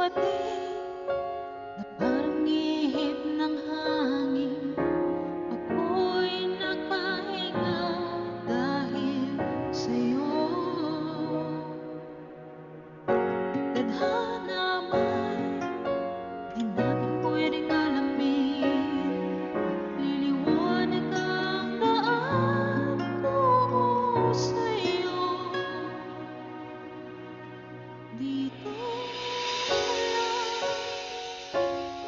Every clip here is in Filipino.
dumating na parang ihip ng hangin. Ako'y nakahinga dahil sa'yo. Tadhana man, di natin pwedeng alamin. Liliwanag ang daan tungo sa'yo. Dito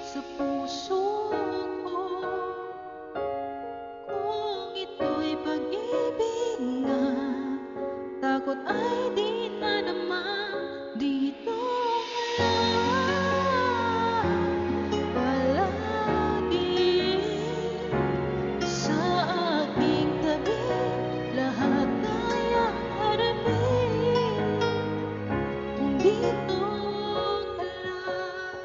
sa puso ko, kung ito'y pag-ibig na, takot ay di na naman. Dito ka lang palagi sa aking tabi, lahat kayang harapin kung dito ka lang.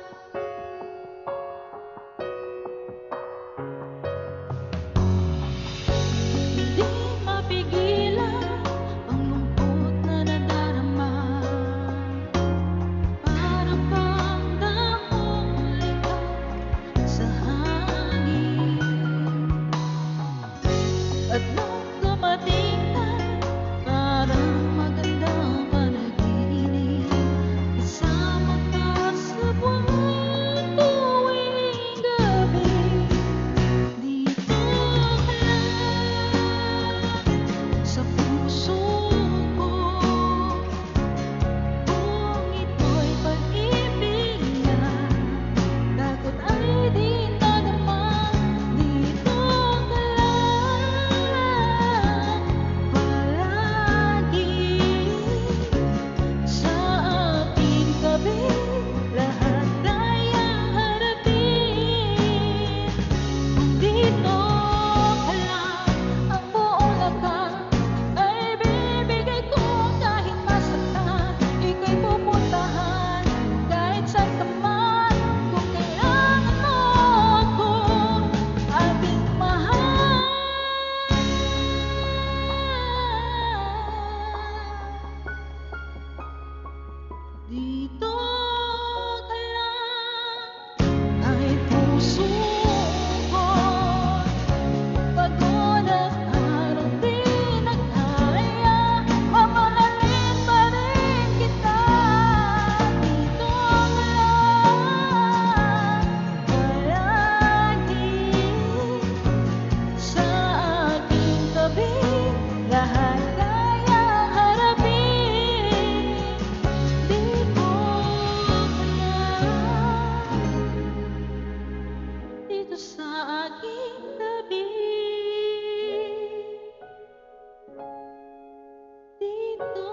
Hindi mapigilan ang lungkot na nadarama, parang bang dahong likas sa hangin. At nung dumating na parang magandang panaginip, kasama ka sa buwan tuwing gabi. Dito ka lang sa puso ko, kung ito'y pag-ibig na, takot ay di na naman. Dito ka lang palagi sa aking tabi, lahat kayang harapin kung dito ka lang. Ang buong lakas ay bibigay ko kahit masaktan, ika'y pupuntahan kahit saan ka man. Kung kailangan mo ako, aking mahal. Dito ka lang, kahit puso ko pagod at araw di nagkaya, mamahalin pa rin kita. Dito ka lang palagi sa aking tabi, lahat kayang harapin. Dito ka lang, dito sa aking tabi. Dito